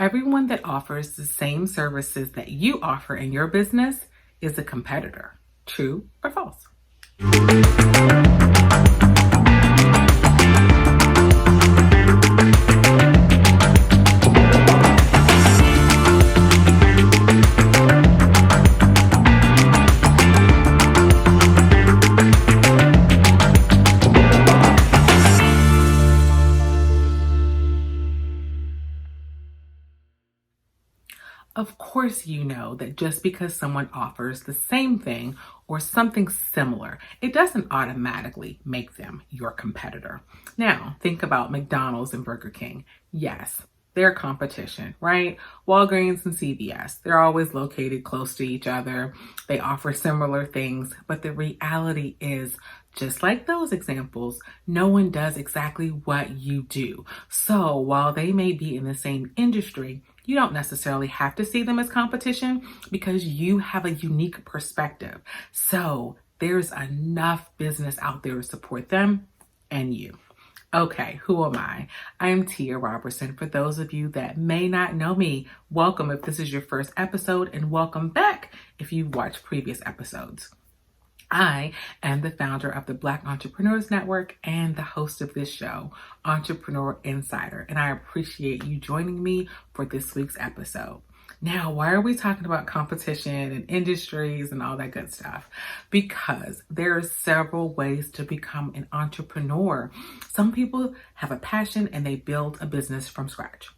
Everyone that offers the same services that you offer in your business is a competitor. True or false? Of course, you know that just because someone offers the same thing or something similar, it doesn't automatically make them your competitor. Now, think about McDonald's and Burger King. Yes, they're competition, right? Walgreens and CVS, they're always located close to each other. They offer similar things, but the reality is, just like those examples, no one does exactly what you do. So while they may be in the same industry, you don't necessarily have to see them as competition because you have a unique perspective. So there's enough business out there to support them and you. Okay, who am I? I'm Tia Robertson. For those of you that may not know me, welcome if this is your first episode, and welcome back if you've watched previous episodes. I am the founder of the Black Entrepreneurs Network and the host of this show, Entrepreneur Insider, and I appreciate you joining me for this week's episode. Now, why are we talking about competition and industries and all that good stuff? Because there are several ways to become an entrepreneur. Some people have a passion and they build a business from scratch.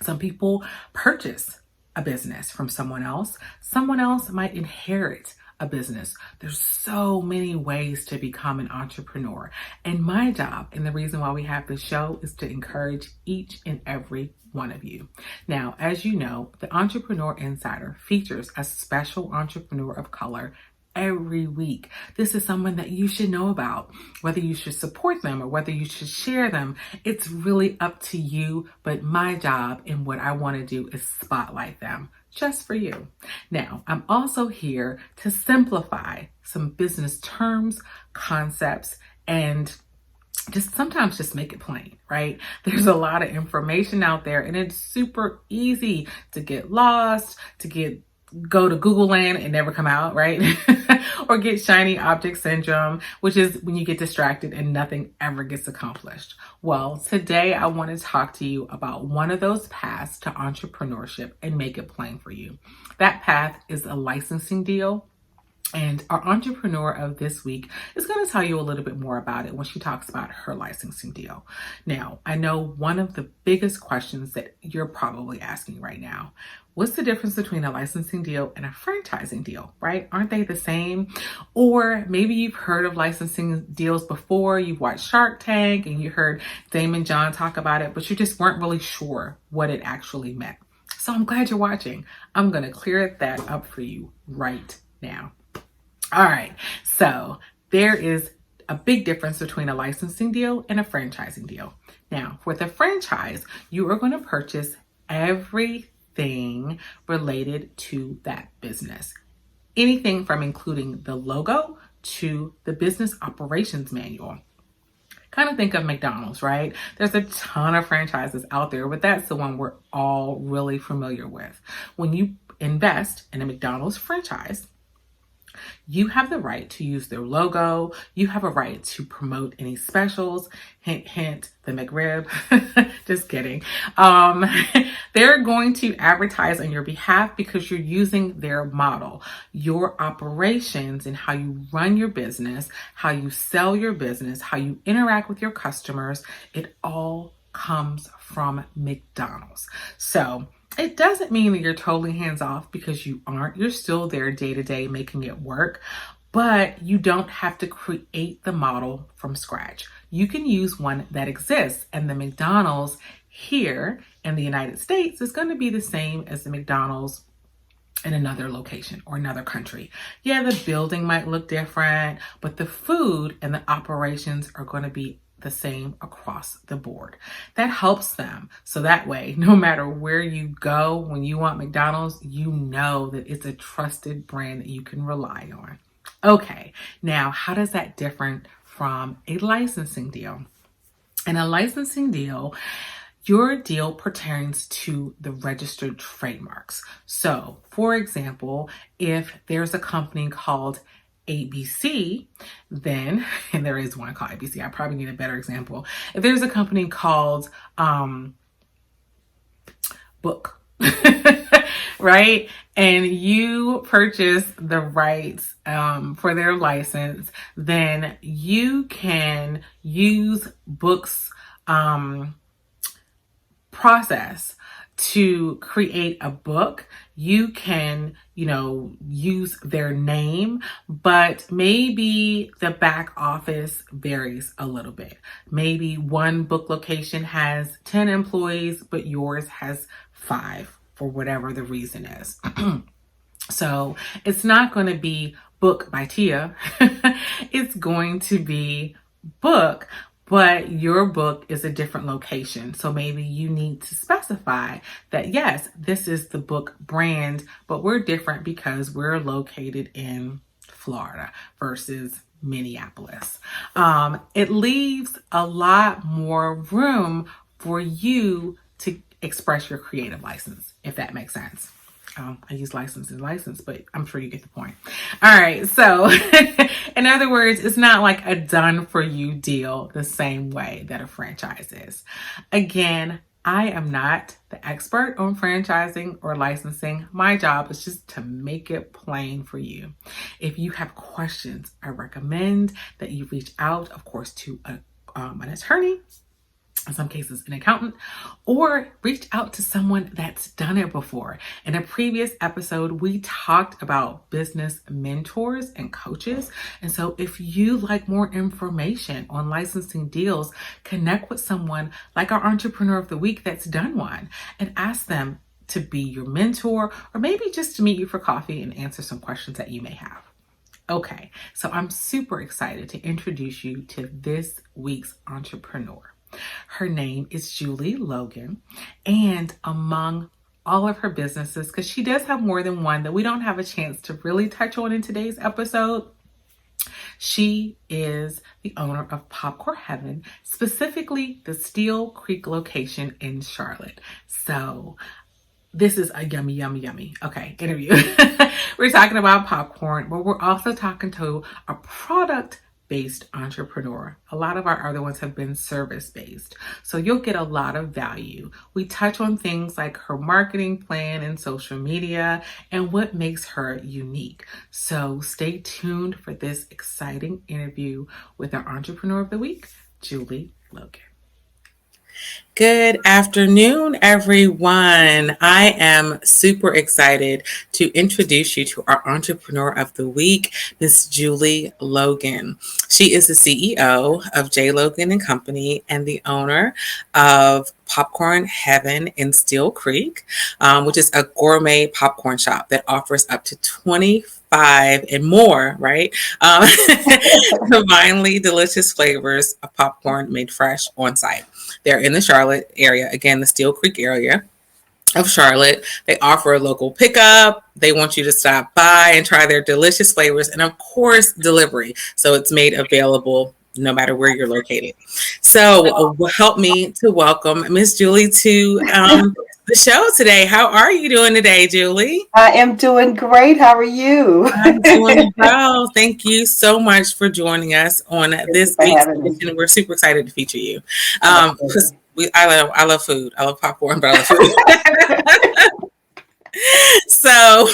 Some people purchase a business from someone else. Someone else might inherit a business. There's so many ways to become an entrepreneur. And my job, and the reason why we have this show, is to encourage each and every one of you. Now, as you know, the Entrepreneur Insider features a special entrepreneur of color every week. This is someone that you should know about. Whether you should support them or whether you should share them, it's really up to you. But my job and what I want to do is spotlight them just for you. Now, I'm also here to simplify some business terms, concepts, and sometimes just make it plain, right? There's a lot of information out there and it's super easy to get lost, go to Google land and never come out, right? Or get shiny object syndrome, which is when you get distracted and nothing ever gets accomplished. Well, today I want to talk to you about one of those paths to entrepreneurship and make it plain for you. That path is a licensing deal. And our entrepreneur of this week is going to tell you a little bit more about it when she talks about her licensing deal. Now, I know one of the biggest questions that you're probably asking right now: what's the difference between a licensing deal and a franchising deal, right? Aren't they the same? Or maybe you've heard of licensing deals before, you've watched Shark Tank and you heard Damon John talk about it, but you just weren't really sure what it actually meant. So I'm glad you're watching. I'm going to clear that up for you right now. All right, so there is a big difference between a licensing deal and a franchising deal. Now, with a franchise, you are going to purchase everything related to that business. Anything from including the logo to the business operations manual. Kind of think of McDonald's, right? There's a ton of franchises out there, but that's the one we're all really familiar with. When you invest in a McDonald's franchise, you have the right to use their logo. You have a right to promote any specials. Hint, hint, the McRib. Just kidding. They're going to advertise on your behalf because you're using their model. Your operations and how you run your business, how you sell your business, how you interact with your customers, it all comes from McDonald's. So it doesn't mean that you're totally hands off, because you aren't. You're still there day to day making it work, but you don't have to create the model from scratch. You can use one that exists, and the McDonald's here in the United States is going to be the same as the McDonald's in another location or another country. Yeah, the building might look different, but the food and the operations are going to be the same across the board. That helps them. So that way, no matter where you go, when you want McDonald's, you know that it's a trusted brand that you can rely on. Okay, now how does that differ from a licensing deal? In a licensing deal, Your deal pertains to the registered trademarks. So, for example, if there's a company called ABC, then, and there is one called ABC, I probably need a better example. If there's a company called Book, right? And you purchase the rights for their license, then you can use Book's process to create a book. You can, use their name, but maybe the back office varies a little bit. Maybe one book location has 10 employees, but yours has 5 for whatever the reason is. So it's not going to be Book by Tia. It's going to be Book, but your book is a different location. So maybe you need to specify that, yes, this is the Book brand, but we're different because we're located in Florida versus Minneapolis. It leaves a lot more room for you to express your creative license, if that makes sense. I use license and license, but I'm sure you get the point. All right. So in other words, it's not like a done for you deal the same way that a franchise is. Again, I am not the expert on franchising or licensing. My job is just to make it plain for you. If you have questions, I recommend that you reach out, of course, to an attorney, in some cases an accountant, or reach out to someone that's done it before. In a previous episode, we talked about business mentors and coaches. And so if you like more information on licensing deals, connect with someone like our Entrepreneur of the Week that's done one and ask them to be your mentor, or maybe just to meet you for coffee and answer some questions that you may have. Okay, so I'm super excited to introduce you to this week's entrepreneur. Her name is Julie Logan, and among all of her businesses, because she does have more than one that we don't have a chance to really touch on in today's episode, she is the owner of Popcorn Heaven, specifically the Steele Creek location in Charlotte. So this is a yummy, yummy, yummy, interview. We're talking about popcorn, but we're also talking to a product-based entrepreneur. A lot of our other ones have been service-based. So you'll get a lot of value. We touch on things like her marketing plan and social media and what makes her unique. So stay tuned for this exciting interview with our Entrepreneur of the Week, Julie Logan. Good afternoon, everyone. I am super excited to introduce you to our Entrepreneur of the Week, Miss Julie Logan. She is the CEO of J. Logan and Company and the owner of Popcorn Heaven in Steele Creek, which is a gourmet popcorn shop that offers up to 25 and more, right? Divinely delicious flavors of popcorn made fresh on site. They're in the Charlotte area, again, the Steele Creek area of Charlotte. They offer a local pickup. They want you to stop by and try their delicious flavors, and of course, delivery. So it's made available no matter where you're located. So help me to welcome Miss Julie to the show today. How are you doing today, Julie? I am doing great. How are you? I'm doing well. Thank you so much for joining us on this week's edition. We're super excited to feature you. Because I love food. I love popcorn, but I love food. So,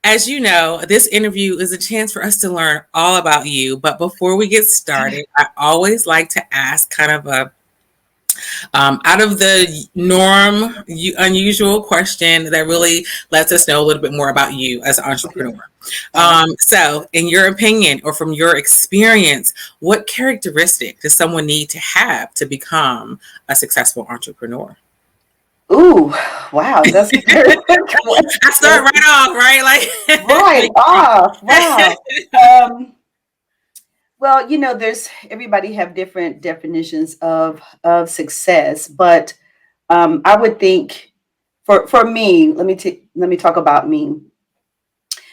as you know, this interview is a chance for us to learn all about you. But before we get started, I always like to ask kind of a out of the norm, unusual question that really lets us know a little bit more about you as an entrepreneur. So, in your opinion, or from your experience, what characteristic does someone need to have to become a successful entrepreneur? Ooh, wow, that's a very good question. I start right off, right? Like right off. Wow. Well, everybody have different definitions of success, but I would think for me, let me talk about me.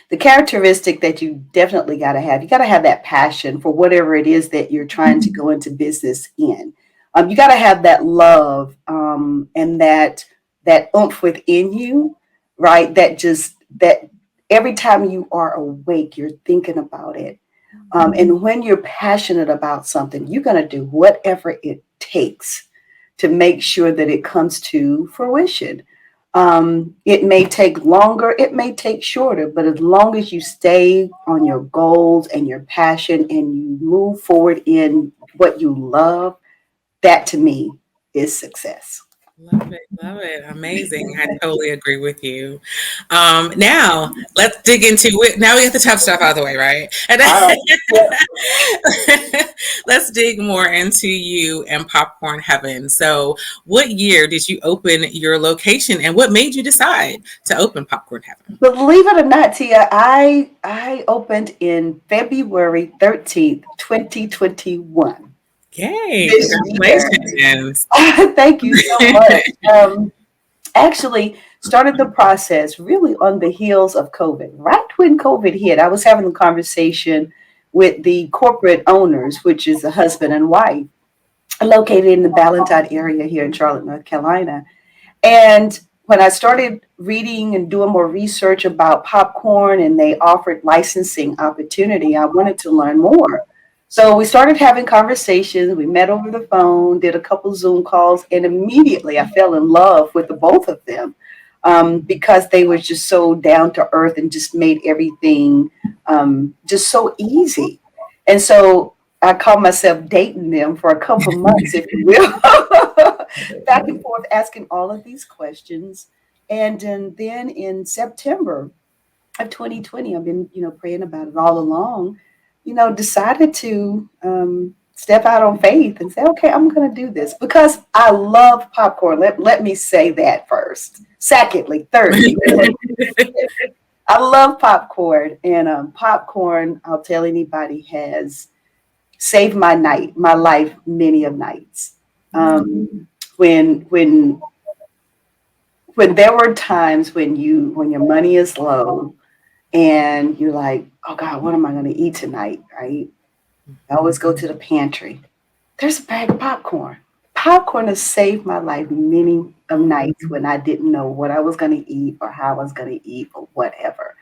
The characteristic that you definitely got to have, you got to have that passion for whatever it is that you're trying to go into business in. You got to have that love, and that oomph within you, right? That every time you are awake, you're thinking about it. And when you're passionate about something, you're going to do whatever it takes to make sure that it comes to fruition. It may take longer, it may take shorter, but as long as you stay on your goals and your passion and you move forward in what you love, that to me is success. Love it, love it. Amazing. I totally agree with you. Now let's dig into it. Now we get the tough stuff out of the way, right? And All right. Yeah. let's dig more into you and Popcorn Heaven. So, what year did you open your location and what made you decide to open Popcorn Heaven? Believe it or not, Tia, I opened in February 13th, 2021. Yay, This year. congratulations. Thank you so much. Actually started the process really on the heels of COVID. Right when COVID hit, I was having a conversation with the corporate owners, which is a husband and wife, located in the Ballantyne area here in Charlotte, North Carolina. And when I started reading and doing more research about popcorn and they offered licensing opportunity, I wanted to learn more. So we started having conversations. We met over the phone, did a couple Zoom calls, and immediately I fell in love with the both of them, because they were just so down to earth and just made everything just so easy. And so I called myself dating them for a couple of months, if you will, back and forth, asking all of these questions. And then in September of 2020, I've been, praying about it all along, decided to step out on faith and say, okay, I'm going to do this because I love popcorn. Let me say that first. Secondly, thirdly, I love popcorn. And popcorn, I'll tell anybody, has saved my life many of nights. When there were times when your money is low and you're like, oh God, what am I going to eat tonight? Right? I always go to the pantry. There's a bag of popcorn. Popcorn has saved my life many of nights when I didn't know what I was going to eat or how I was going to eat or whatever.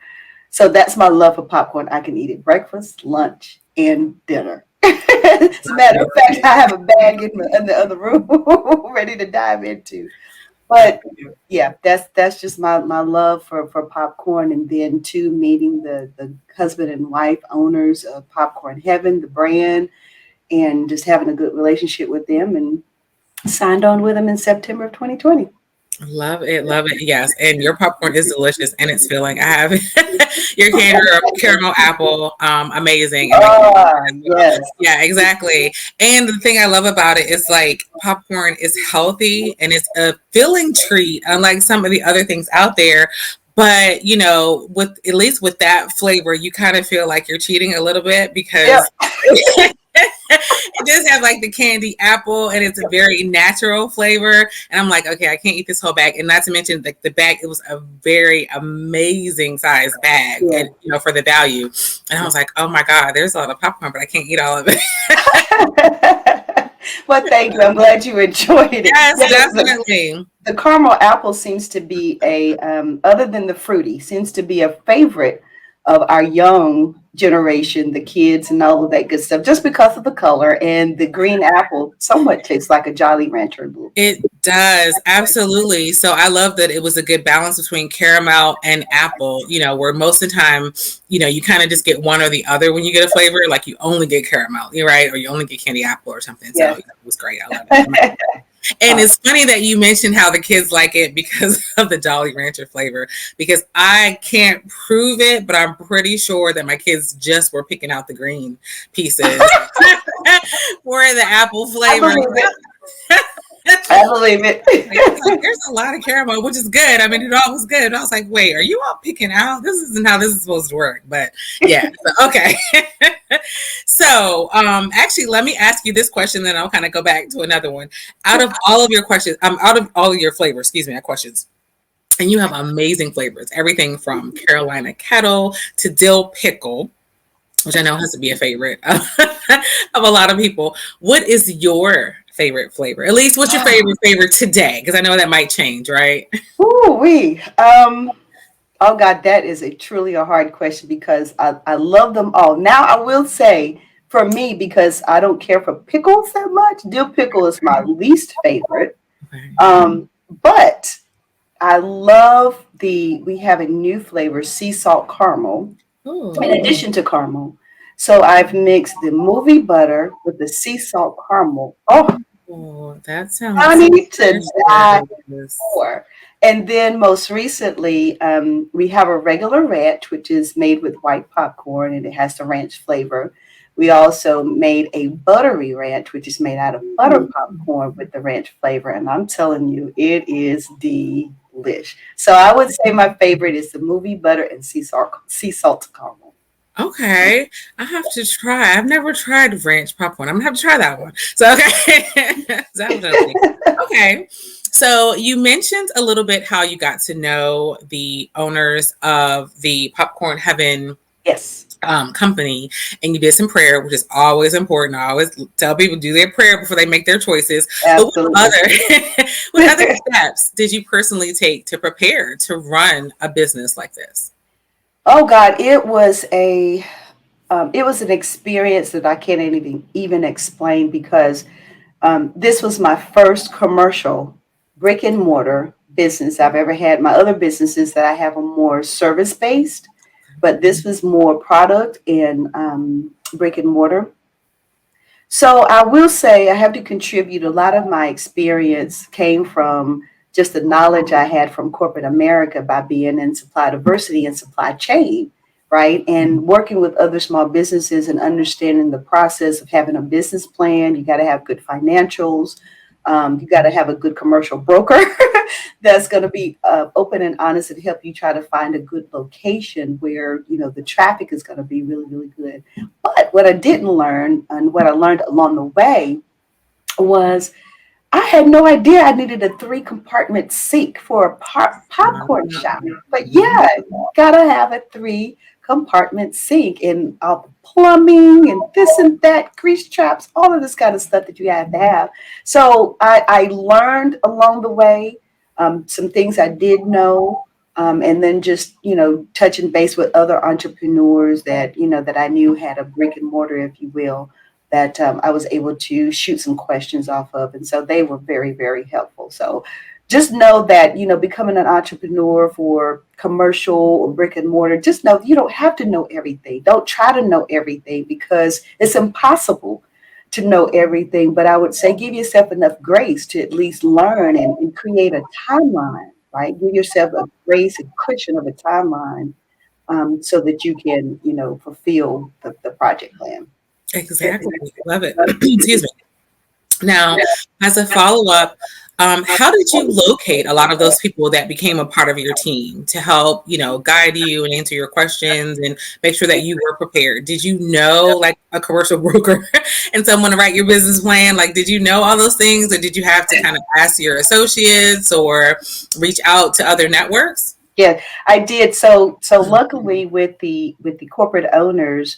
So that's my love for popcorn. I can eat it breakfast, lunch, and dinner. As a matter of fact, I have a bag in the other room ready to dive into. But yeah, that's just my love for popcorn, and then too meeting the husband and wife owners of Popcorn Heaven, the brand, and just having a good relationship with them, and signed on with them in September of 2020. Love it, love it. Yes, and your popcorn is delicious and it's filling. I have your caramel apple, amazing, and Oh yes, yeah, exactly. And the thing I love about it is like popcorn is healthy and it's a filling treat, unlike some of the other things out there. But with at least with that flavor, you kind of feel like you're cheating a little bit yep. because it does have like the candy apple and it's a very natural flavor. And I'm like, okay, I can't eat this whole bag. And not to mention like the bag, it was a very amazing size bag Yeah. and for the value. And I was like, oh my God, there's a lot of popcorn, but I can't eat all of it. Well, thank you. I'm glad you enjoyed it. Yes, Yes, definitely. the caramel apple seems to be other than the fruity, seems to be a favorite of our young generation, the kids and all of that good stuff, just because of the color. And the green apple somewhat tastes like a Jolly Rancher a little bit. It does, absolutely. So I love that it was a good balance between caramel and apple, where most of the time, you kind of just get one or the other when you get a flavor, like you only get caramel, you're right, or you only get candy apple or something. So Yes. it was great. I love it. And it's funny that you mentioned how the kids like it because of the Jolly Rancher flavor, because I can't prove it, but I'm pretty sure that my kids just were picking out the green pieces for the apple I flavor. believe it. I believe it. Like, there's a lot of caramel, which is good. I mean, it all was good. I was like, wait, are you all picking out? This isn't how this is supposed to work. But yeah, so, okay. So actually, let me ask you this question, then I'll kind of go back to another one. Out of all of your questions, out of all of your flavors, excuse me, not questions, and you have amazing flavors, everything from Carolina kettle to dill pickle, which I know has to be a favorite of a lot of people. What is your favorite flavor? At least what's your favorite flavor today? Because I know that might change, right? Ooh, wee. Oh God, that is a truly a hard question because I love them all. Now I will say for me, because I don't care for pickles that much, dill pickle is my least favorite. Okay. But I love we have a new flavor, sea salt caramel, in Oh, addition to caramel. So I've mixed the movie butter with the sea salt caramel. Oh, oh, that sounds honey to die delicious. for. And then most recently, we have a regular ranch, which is made with white popcorn and it has the ranch flavor. We also made a buttery ranch, which is made out of butter popcorn with the ranch flavor. And I'm telling you, it is delish. So I would say my favorite is the movie butter and sea salt caramel. Okay, I have to try. I've never tried ranch popcorn. I'm gonna have to try that one. So okay, definitely. Okay, so you mentioned a little bit how you got to know the owners of the Popcorn Heaven Yes, company, and you did some prayer, which is always important. I always tell people do their prayer before they make their choices. But what absolutely. other what other steps did you personally take to prepare to run a business like this? Oh God, it was an experience that I can't even explain because this was my first commercial brick and mortar business I've ever had. My other businesses that I have are more service based, but this was more product and brick and mortar. So I will say I have to contribute. A lot of my experience came from just the knowledge I had from corporate America by being in supply diversity and supply chain, right? And working with other small businesses and understanding the process of having a business plan. You got to have good financials. You got to have a good commercial broker that's going to be open and honest and help you try to find a good location where the traffic is going to be really, really good. But what I didn't learn and what I learned along the way was I had no idea I needed a three compartment sink for a popcorn shop. But yeah, gotta have a three compartment sink and all the plumbing and this and that, grease traps, all of this kind of stuff that you have to have. So I learned along the way some things I did know. And then just touching base with other entrepreneurs that that I knew had a brick and mortar, if you will, that I was able to shoot some questions off of. And so they were very, very helpful. So just know that, becoming an entrepreneur for commercial or brick and mortar, just know you don't have to know everything. Don't try to know everything because it's impossible to know everything. But I would say give yourself enough grace to at least learn and create a timeline, right? Give yourself a grace and cushion of a timeline so that you can, fulfill the project plan. Exactly, love it. Excuse me. Now, as a follow up, how did you locate a lot of those people that became a part of your team to help, guide you and answer your questions and make sure that you were prepared? Did you know, like a commercial broker and someone to write your business plan? Like, did you know all those things, or did you have to kind of ask your associates or reach out to other networks? Yeah, I did. So luckily with the corporate owners,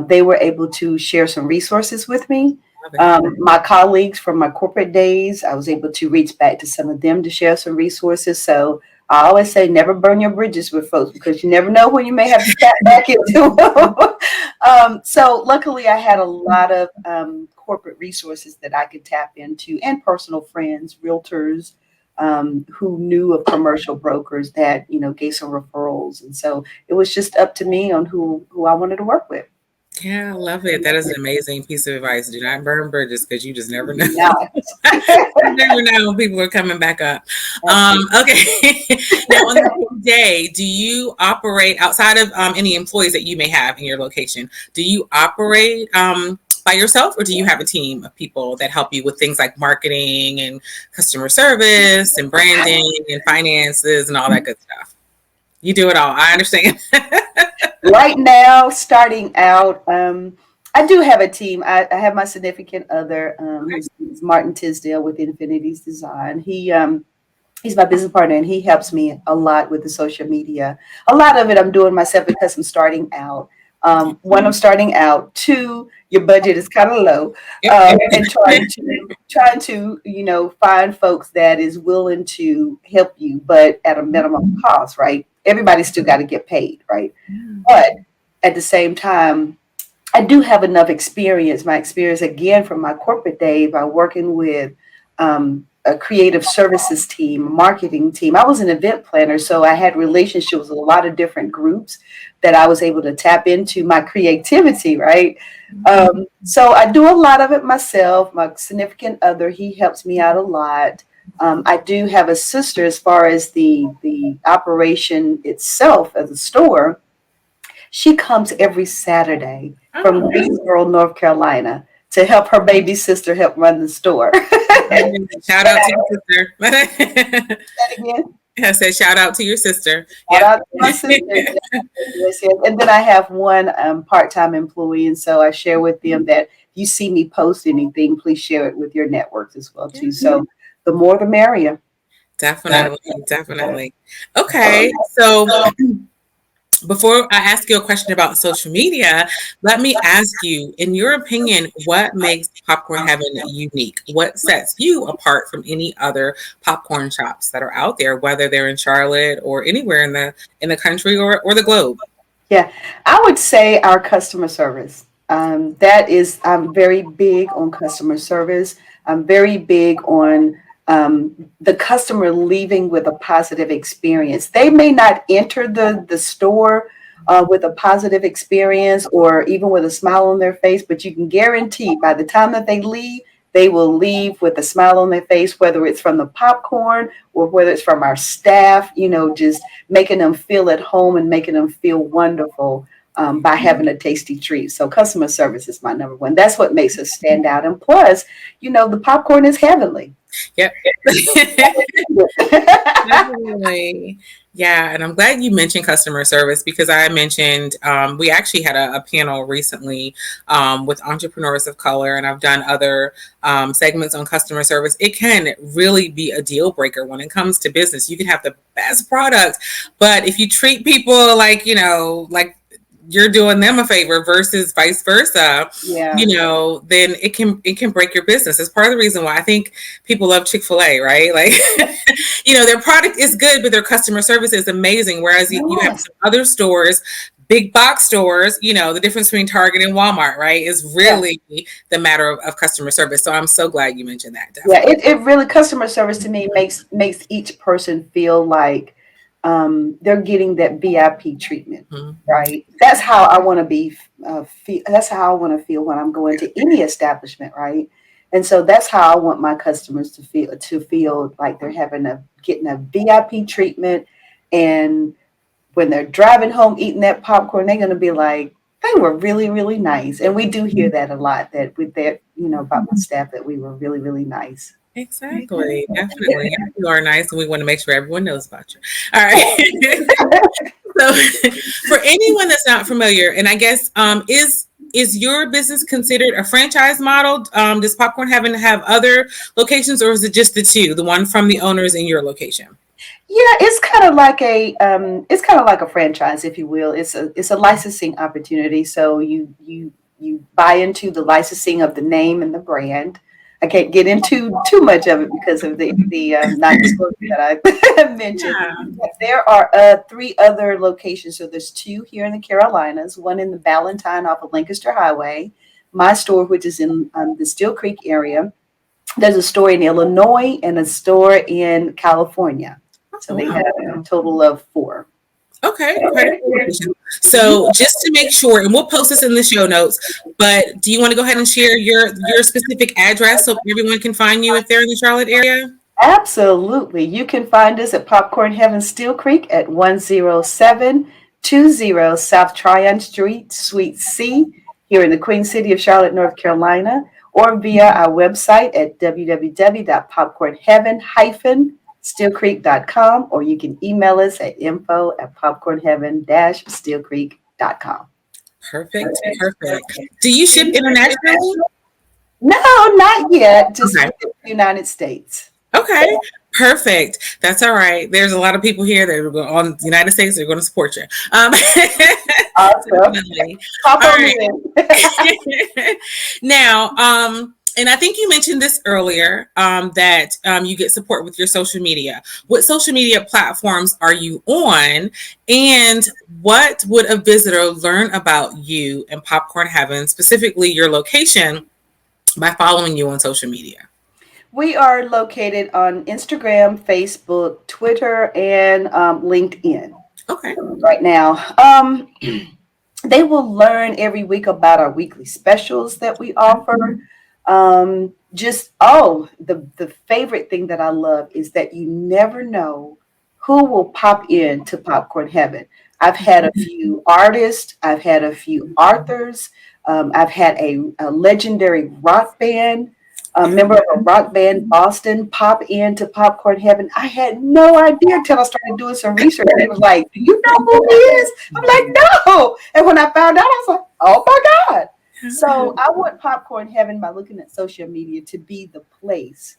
they were able to share some resources with me. Love it. My colleagues from my corporate days, I was able to reach back to some of them to share some resources. So I always say never burn your bridges with folks because you never know when you may have to tap back into them. So luckily I had a lot of corporate resources that I could tap into and personal friends, realtors, who knew of commercial brokers that gave some referrals, and so it was just up to me on who I wanted to work with. Yeah, I love it. That is an amazing piece of advice. Do not burn bridges because you just never know. Yeah, You never know when people are coming back up. absolutely. Okay. Now, on the day, do you operate outside of any employees that you may have in your location? Do you operate by yourself, or do you have a team of people that help you with things like marketing and customer service and branding and finances and all that good stuff? You do it all. I understand. Right now, starting out, I do have a team. I have my significant other, who's Martin Tisdale with Infinity's Design. He's my business partner, and he helps me a lot with the social media. A lot of it I'm doing myself because I'm starting out. One, I'm starting out. Two, your budget is kind of low, Yep. and trying to find folks that is willing to help you, but at a minimum cost, right? Everybody's still got to get paid, right? But at the same time, I do have enough experience. My experience again from my corporate day by working with a creative services team, marketing team. I was an event planner, so I had relationships with a lot of different groups that I was able to tap into my creativity, right? So I do a lot of it myself. My significant other, he helps me out a lot. I do have a sister as far as the operation itself as a store. She comes every Saturday from Oh, Greensboro, North Carolina, to help her baby sister help run the store. shout out to your sister. That again. I said shout out to your sister. Shout Yep. out to my sister. Yes, yes, yes. And then I have one part-time employee, and so I share with them that if you see me post anything, please share it with your networks as well too. So the more the merrier. Definitely, definitely. Okay, so before I ask you a question about social media, let me ask you, in your opinion, what makes Popcorn Heaven unique? What sets you apart from any other popcorn shops that are out there, whether they're in Charlotte or anywhere in the country or the globe? Yeah, I would say our customer service. I'm very big on customer service. I'm very big on the customer leaving with a positive experience. They may not enter the store with a positive experience or even with a smile on their face, but you can guarantee by the time that they will leave with a smile on their face, whether it's from the popcorn or whether it's from our staff, just making them feel at home and making them feel wonderful by having a tasty treat. So customer service is my number one. That's what makes us stand out. And plus, the popcorn is heavenly. Yep. Definitely. Yeah, and I'm glad you mentioned customer service because I mentioned we actually had a panel recently with entrepreneurs of color, and I've done other segments on customer service. It can really be a deal breaker when it comes to business. You can have the best product, but if you treat people like you're doing them a favor versus vice versa, Yeah. then it can break your business. It's part of the reason why I think people love Chick-fil-A, right? Like, their product is good, but their customer service is amazing. Whereas you have some other stores, big box stores, the difference between Target and Walmart, right, is really the matter of customer service. So I'm so glad you mentioned that. Yeah, Definitely. it really customer service to me makes each person feel like they're getting that VIP treatment, right? That's how I want to be. That's how I want to feel when I'm going to any establishment, right? And so that's how I want my customers to feel like they're getting a VIP treatment, and when they're driving home eating that popcorn, they're going to be like, they were really, really nice. And we do hear that a lot that with that, about my staff that we were really, really nice. Exactly. Definitely. You are nice, and we want to make sure everyone knows about you. All right. So, for anyone that's not familiar, and I guess is your business considered a franchise model? Does Popcorn Heaven have other locations, or is it just the two, the one from the owners in your location? Yeah, it's kind of like a franchise, if you will. It's a licensing opportunity. So you buy into the licensing of the name and the brand. I can't get into too much of it because of the non-disclosure that I mentioned. Yeah. But there are three other locations. So there's two here in the Carolinas, one in the Ballantine off of Lancaster Highway, my store, which is in the Steele Creek area. There's a store in Illinois and a store in California. So Oh, they wow. have a total of four. Okay. Quite a location. So just to make sure, and we'll post this in the show notes, but do you want to go ahead and share your specific address so everyone can find you if they're in the Charlotte area? Absolutely. You can find us at Popcorn Heaven Steel Creek at 10720 South Tryon Street, Suite C, here in the Queen City of Charlotte, North Carolina, or via our website at www.popcornheaven-steelcreek.com, or you can email us at info@popcornheaven-steelcreek.com. Perfect. Perfect. Do you ship internationally? No, not yet. Just Okay. within the United States. Okay, Perfect. That's all right. There's a lot of people here that are going on the United States. They're going to support you. Awesome. Definitely. Pop All on right. in. Now, and I think you mentioned this earlier, that you get support with your social media. What social media platforms are you on? And what would a visitor learn about you and Popcorn Heaven, specifically your location, by following you on social media? We are located on Instagram, Facebook, Twitter, and LinkedIn Okay. right now. They will learn every week about our weekly specials that we offer. Just the favorite thing that I love is that you never know who will pop in to Popcorn Heaven. I've had a few artists, I've had a few authors, I've had a legendary rock band. A member of a rock band, Boston, pop into Popcorn Heaven. I had no idea until I started doing some research. It was like, "Do you know who he is?" I'm like, "No." And when I found out, I was like, "Oh my God." So I want Popcorn Heaven, by looking at social media, to be the place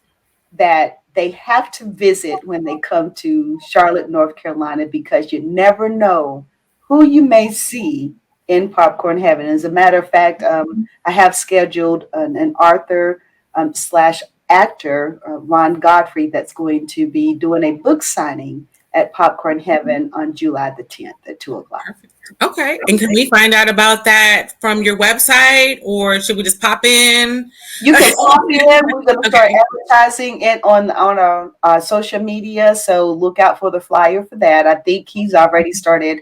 that they have to visit when they come to Charlotte, North Carolina, because you never know who you may see in Popcorn Heaven. As a matter of fact, I have scheduled an author slash actor, Ron Godfrey, that's going to be doing a book signing at Popcorn Heaven on July the 10th at 2 o'clock. Okay. And can we find out about that from your website, or should we just pop in? You can pop in. We're going to start Okay. advertising it on our social media. So look out for the flyer for that. I think he's already started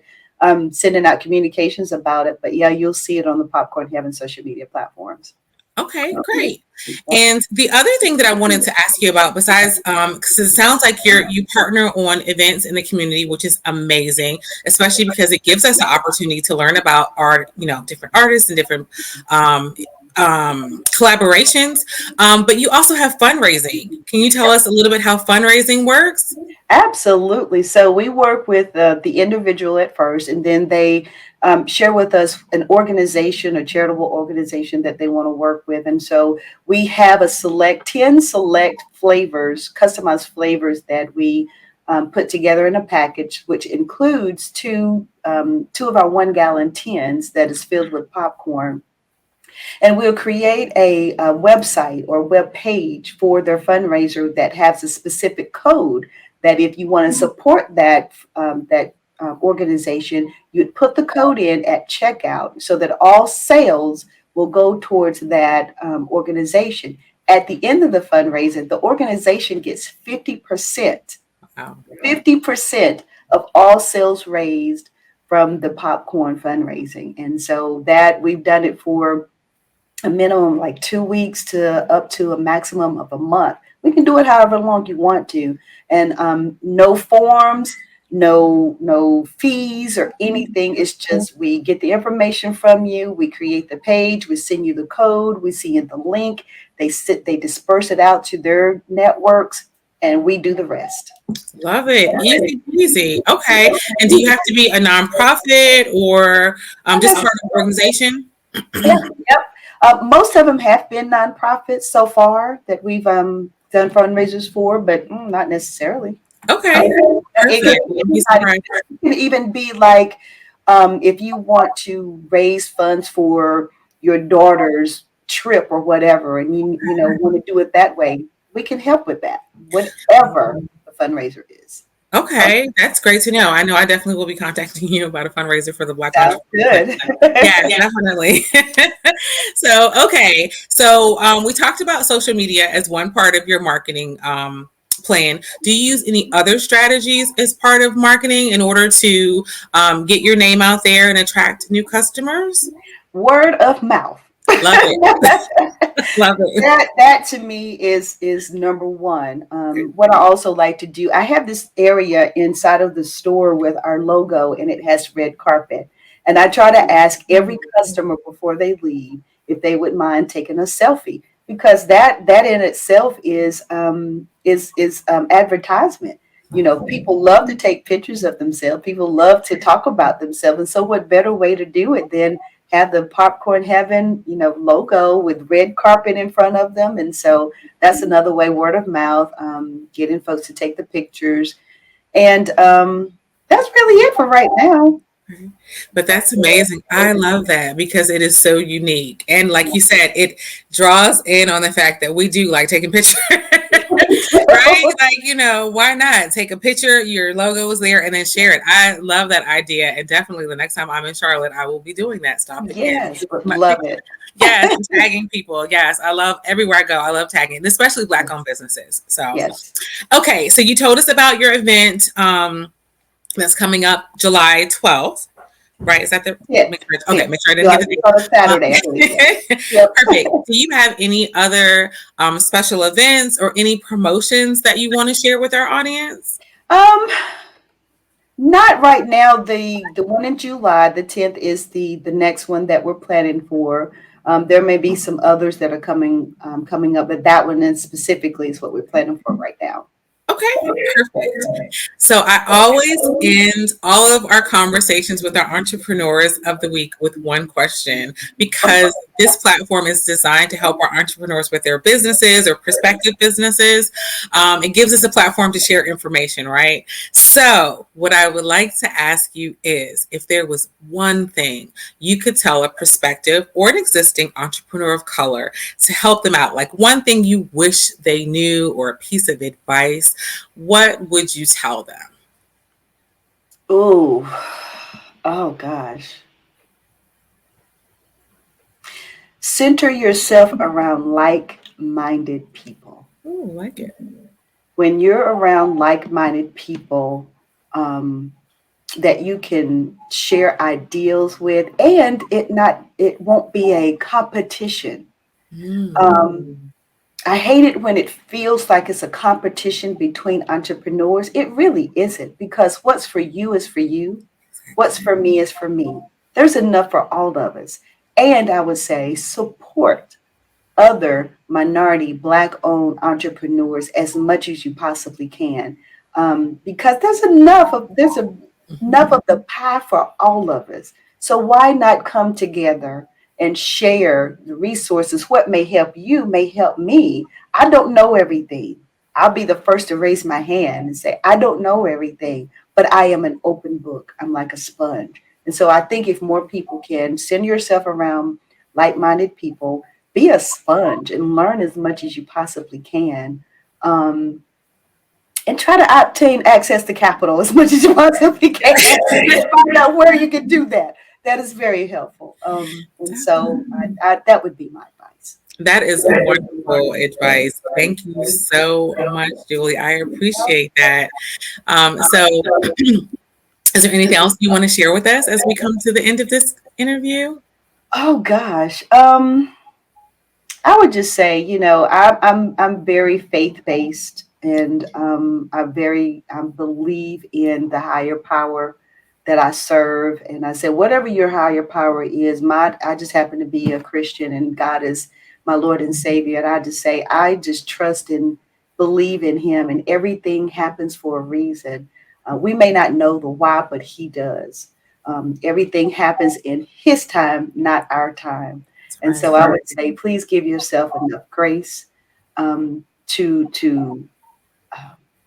sending out communications about it. But yeah, you'll see it on the Popcorn Heaven social media platforms. Okay, great. And the other thing that I wanted to ask you about, besides, because it sounds like you partner on events in the community, which is amazing, especially because it gives us the opportunity to learn about art, different artists and different collaborations. But you also have fundraising. Can you tell us a little bit how fundraising works? Absolutely. So we work with the individual at first, and then they share with us an organization, a charitable organization that they want to work with. And so we have 10 select flavors, customized flavors that we put together in a package, which includes two of our 1 gallon tins that is filled with popcorn. And we'll create a website or web page for their fundraiser that has a specific code that if you want to support that organization, you'd put the code in at checkout so that all sales will go towards that organization. At the end of the fundraiser, the organization gets 50%, Wow. 50% of all sales raised from the popcorn fundraising. And so that we've done it for a minimum like 2 weeks to up to a maximum of a month. We can do it however long you want to, and no forms, no fees or anything. It's just we get the information from you, we create the page, we send you the code, we send you the link. They disperse it out to their networks, and we do the rest. Love it. Easy, easy. Okay. And do you have to be a nonprofit or just part of the organization? Yep, yep. Most of them have been nonprofits so far that we've done fundraisers for, but not necessarily. Okay. Perfect. You'll be surprised. It can even be like if you want to raise funds for your daughter's trip or whatever, and you want to do it that way, we can help with that, whatever the fundraiser is. Okay, that's great to know. I know I definitely will be contacting you about a fundraiser for the Black Sounds Entrepreneur. good. Yeah, definitely. So, okay. So, we talked about social media as one part of your marketing plan. Do you use any other strategies as part of marketing in order to get your name out there and attract new customers? Word of mouth. Love it. Love it. That to me is number one. What I also like to do, I have this area inside of the store with our logo, and it has red carpet. And I try to ask every customer before they leave if they would mind taking a selfie, because that in itself is advertisement. People love to take pictures of themselves. People love to talk about themselves, and so what better way to do it than have the Popcorn Heaven, logo with red carpet in front of them. And so that's another way, word of mouth, getting folks to take the pictures. And that's really it for right now. But that's amazing. I love that because it is so unique. And like you said, it draws in on the fact that we do like taking pictures. Right? Like, why not take a picture, your logo is there, and then share it. I love that idea. And definitely the next time I'm in Charlotte, I will be doing that. Stopping in. Yes, but love it. Yes, and tagging people. Yes, I love everywhere I go. I love tagging, especially Black-owned businesses. So, yes. Okay, so you told us about your event that's coming up July 12th. Right? Is that the? Yeah. Make sure I didn't get the on Saturday. Yep. Perfect. Do you have any other special events or any promotions that you want to share with our audience? Not right now. The one in July, the 10th, is the next one that we're planning for. There may be some others that are coming up, but that one then specifically is what we're planning for right now. Okay, perfect. So I always end all of our conversations with our entrepreneurs of the week with one question, because this platform is designed to help our entrepreneurs with their businesses or prospective businesses. It gives us a platform to share information, right? So what I would like to ask you is, if there was one thing you could tell a prospective or an existing entrepreneur of color to help them out, like one thing you wish they knew or a piece of advice, what would you tell them? Oh gosh. Center yourself around like-minded people. Oh, like it. When you're around like-minded people, that you can share ideals with, and it won't be a competition. I hate it when it feels like it's a competition between entrepreneurs. It really isn't, because what's for you is for you. What's for me is for me. There's enough for all of us. And I would say support other minority Black-owned entrepreneurs as much as you possibly can, because there's enough of the pie for all of us. So why not come together and share the resources? What may help you may help me. I don't know everything. I'll be the first to raise my hand and say, I don't know everything, but I am an open book. I'm like a sponge. And so I think if more people can send yourself around like-minded people, be a sponge and learn as much as you possibly can. And try to obtain access to capital as much as you possibly can. Find out where you can do that. That is very helpful. And so that would be my advice. That is wonderful advice. Thank you so much, Julie. I appreciate that. So is there anything else you want to share with us as we come to the end of this interview? Oh gosh. I would just say, I'm very faith-based, and I believe in the higher power that I serve. And I said, whatever your higher power is, I just happen to be a Christian, and God is my Lord and Savior. And I just say, I just trust and believe in Him, and everything happens for a reason. We may not know the why, but He does. Everything happens in His time, not our time. And so I would say, please give yourself enough grace to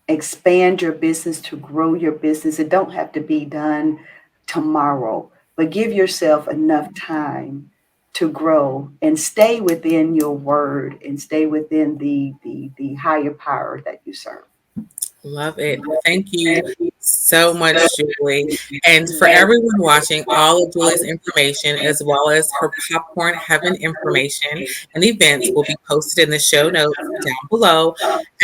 expand your business, to grow your business. It don't have to be done tomorrow, but give yourself enough time to grow and stay within your word and stay within the higher power that you serve. Love it. Thank you so much, Julie. And for everyone watching, all of Julie's information, as well as her Popcorn Heaven information and events, will be posted in the show notes down below.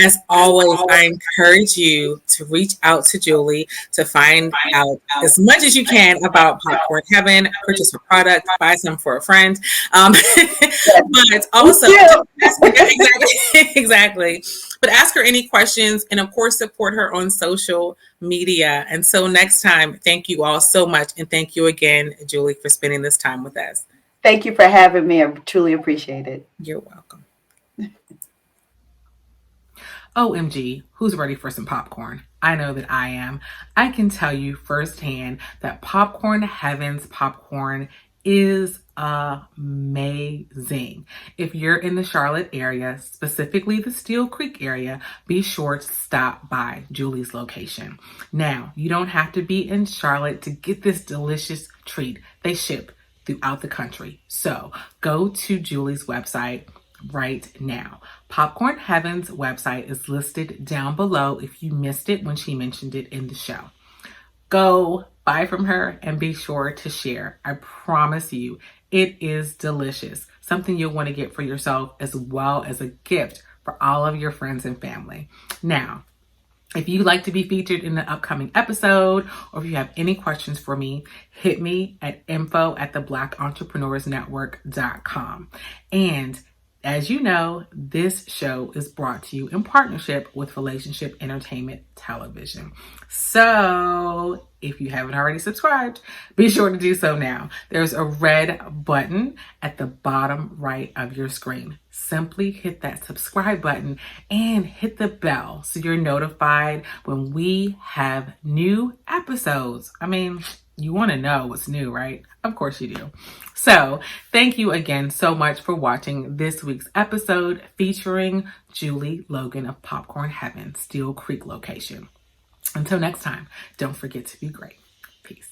As always, I encourage you to reach out to Julie to find out as much as you can about Popcorn Heaven, purchase her product, buy some for a friend. But also, exactly. But ask her any questions, and of course, support her on social media. And so next time, thank you all so much. And thank you again, Julie, for spending this time with us. Thank you for having me. I truly appreciate it. You're welcome. OMG, who's ready for some popcorn? I know that I am. I can tell you firsthand that Popcorn Heaven's popcorn is amazing. If you're in the Charlotte area, specifically the Steele Creek area, be sure to stop by Julie's location. Now, you don't have to be in Charlotte to get this delicious treat. They ship throughout the country. So go to Julie's website right now. Popcorn Heaven's website is listed down below if you missed it when she mentioned it in the show. Go buy from her and be sure to share. I promise you, it is delicious. Something you'll want to get for yourself as well as a gift for all of your friends and family. Now, if you'd like to be featured in the upcoming episode, or if you have any questions for me, hit me at info@theblackentrepreneurssnetwork.com. And as you know, this show is brought to you in partnership with Relationship Entertainment Television. So if you haven't already subscribed, be sure to do so now. There's a red button at the bottom right of your screen. Simply hit that subscribe button and hit the bell so you're notified when we have new episodes. I mean, you want to know what's new, right? Of course you do. So thank you again so much for watching this week's episode featuring Julie Logan of Popcorn Heaven, Steele Creek location. Until next time, don't forget to be great. Peace.